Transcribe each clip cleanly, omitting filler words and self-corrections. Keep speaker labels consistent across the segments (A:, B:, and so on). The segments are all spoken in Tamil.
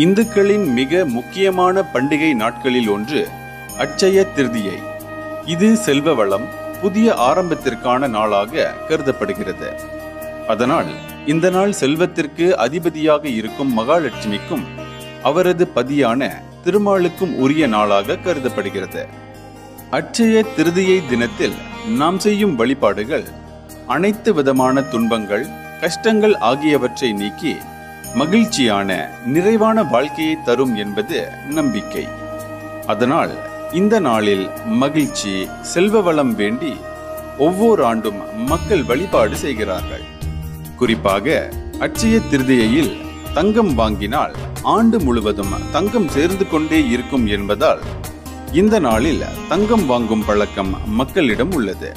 A: இந்துக்களின் மிக முக்கியமான பண்டிகை நாட்களில் ஒன்று அட்சய திருதியை. இது செல்வ வளம், புதிய ஆரம்பத்திற்கான நாளாக கருதப்படுகிறது. அதனால் இந்த நாள் செல்வத்திற்கு அதிபதியாக இருக்கும் மகாலட்சுமிக்கும் அவரது பதியான திருமாலுக்கும் உரிய நாளாக கருதப்படுகிறது. அட்சய திருதியை தினத்தில் நாம் செய்யும் வழிபாடுகள் அனைத்து விதமான துன்பங்கள், கஷ்டங்கள் ஆகியவற்றை நீக்கி மகிழ்ச்சியான நிறைவான வாழ்க்கையை தரும் என்பது நம்பிக்கை. அதனால் இந்த நாளில் மகிழ்ச்சி, செல்வ வளம் வேண்டி ஒவ்வொரு ஆண்டும் மக்கள் வழிபாடு செய்கிறார்கள். குறிப்பாக அட்சய திருதியையில் தங்கம் வாங்கினால் ஆண்டு முழுவதும் தங்கம் சேர்ந்து கொண்டே இருக்கும் என்பதால் இந்த நாளில் தங்கம் வாங்கும் பழக்கம் மக்களிடம் உள்ளது.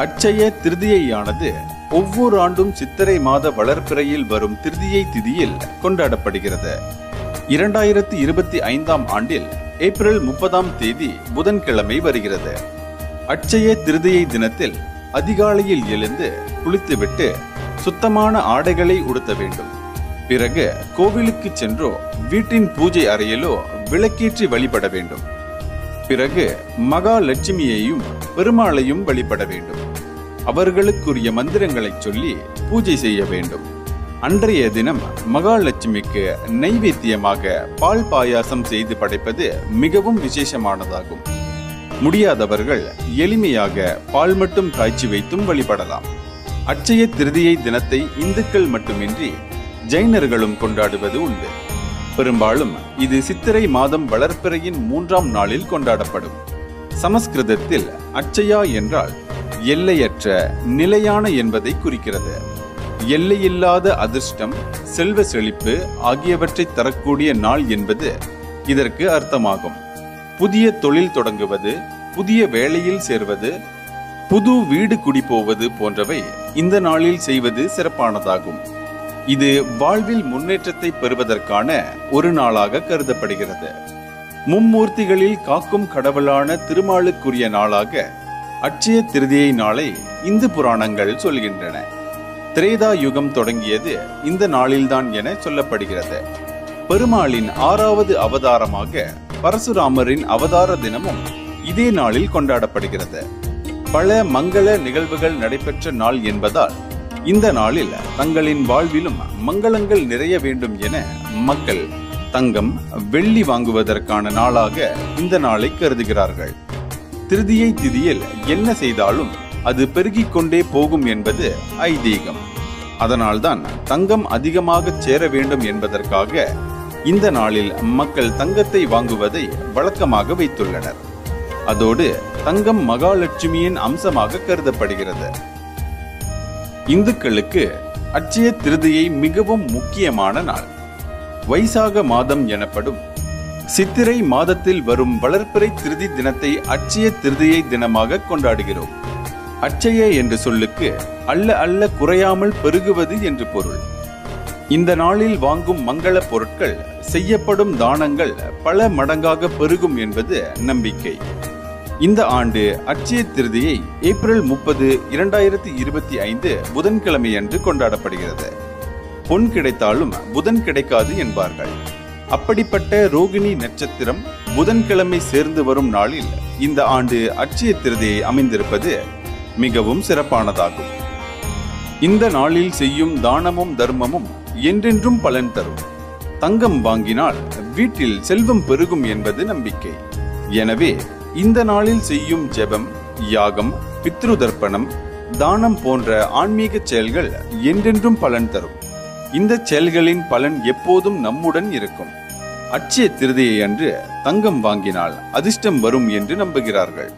A: அட்சய திருதியையானது ஒவ்வொரு ஆண்டும் சித்திரை மாத வளர்பிறையில் வரும் திருதியை திதியில் கொண்டாடப்படுகிறது. 2025ஆம் ஆண்டில் ஏப்ரல் 30ஆம் தேதி புதன்கிழமை வருகிறது. அட்சய திருதியை தினத்தில் அதிகாலையில் எழுந்து குளித்துவிட்டு சுத்தமான ஆடைகளை உடுத்த வேண்டும். பிறகு கோவிலுக்கு சென்றோ வீட்டின் பூஜை அறையிலோ விளக்கேற்றி வழிபட வேண்டும். பிறகு மகாலட்சுமியையும் பெருமாளையும் வழிபட வேண்டும். அவர்களுக்குரிய மந்திரங்களை சொல்லி பூஜை செய்ய வேண்டும். அன்றைய தினம் மகாலட்சுமிக்கு நைவேத்தியமாக பால் பாயாசம் செய்து படைப்பது மிகவும் விசேஷமானதாகும். முடியாதவர்கள் எளிமையாக பால் மட்டும் காய்ச்சி வைத்தும் வழிபடலாம். அட்சய திருதியை தினத்தை இந்துக்கள் மட்டுமின்றி ஜைனர்களும் கொண்டாடுவது உண்டு. பெரும்பாலும் இது சித்திரை மாதம் வளர்பிறையின் 3ஆம் நாளில் கொண்டாடப்படும். சமஸ்கிருதத்தில் அட்சயா என்றால் எல்லையற்ற, நிலையான என்பதை குறிக்கிறது. எல்லையில்லாத அதிர்ஷ்டம், செல்வ செழிப்பு ஆகியவற்றை தரக்கூடிய நாள் என்பது இதற்கு அர்த்தமாகும். புதிய தொழில் தொடங்குவது, புதிய வேலையில் சேர்வது, புது வீடு குடிபோவது போன்றவை இந்த நாளில் செய்வது சிறப்பானதாகும். இது வாழ்வில் முன்னேற்றத்தை பெறுவதற்கான ஒரு நாளாக கருதப்படுகிறது. மும்மூர்த்திகளில் காக்கும் கடவுளான திருமாலுக்குரிய நாளாக அட்சய திருதியை நாளை இந்து புராணங்கள் சொல்கின்றன. திரேதா யுகம் தொடங்கியது இந்த நாளில்தான் என சொல்லப்படுகிறது. பெருமாளின் 6வது அவதாரமாக பரசுராமரின் அவதார தினமும் இதே நாளில் கொண்டாடப்படுகிறது. பல மங்கள நிகழ்வுகள் நடைபெற்ற நாள் என்பதால் இந்த நாளில் தங்களின் வாழ்விலும் மங்களங்கள் நிறைய வேண்டும் என மக்கள் தங்கம், வெள்ளி வாங்குவதற்கான நாளாக இந்த நாளை கருதுகிறார்கள். திருதியை திதியில் என்ன செய்தாலும் அது பெருகிக் கொண்டே போகும் என்பது ஐதீகம். அதனால்தான் தங்கம் அதிகமாக சேர வேண்டும் என்பதற்காக இந்த நாளில் மக்கள் தங்கத்தை வாங்குவதை வழக்கமாக வைத்துள்ளனர். அதோடு தங்கம் மகாலட்சுமியின் அம்சமாக கருதப்படுகிறது. இந்துக்களுக்கு அட்சய திருதியை மிகவும் முக்கியமான நாள். வைசாக மாதம் எனப்படும் சித்திரை மாதத்தில் வரும் வளர்பிறை திருதி தினத்தை அட்சய திருதியை தினமாக கொண்டாடுகிறோம். அட்சய என்ற சொல்லுக்கு அல்ல அல்ல குறையாமல் பெருகுவது என்று பொருள். இந்த நாளில் வாங்கும் மங்கள பொருட்கள், செய்யப்படும் தானங்கள் பல மடங்காக பெருகும் என்பது நம்பிக்கை. இந்த ஆண்டு அட்சய திருதியை ஏப்ரல் 30, 2025 புதன்கிழமை அன்று கொண்டாடப்படுகிறது. பொன் கிடைத்தாலும் புதன் கிடைக்காது என்பார்கள். அப்படிப்பட்ட ரோகிணி நட்சத்திரம் புதன்கிழமை சேர்ந்து வரும் நாளில் இந்த ஆண்டு அட்சய திருதியை அமைந்திருப்பது மிகவும் சிறப்பானதாகும். இந்த நாளில் செய்யும் தானமும் தர்மமும் என்றென்றும் பலன் தரும். தங்கம் வாங்கினால் வீட்டில் செல்வம் பெருகும் என்பது நம்பிக்கை. எனவே இந்த நாளில் செய்யும் ஜெபம், யாகம், பித்ரு தர்ப்பணம், தானம் போன்ற ஆன்மீக செயல்கள் என்றென்றும் பலன் தரும். இந்த செயல்களின் பலன் எப்போதும் நம்முடன் இருக்கும். அட்சய திருதியை அன்று தங்கம் வாங்கினால் அதிர்ஷ்டம் வரும் என்று நம்புகிறார்கள்.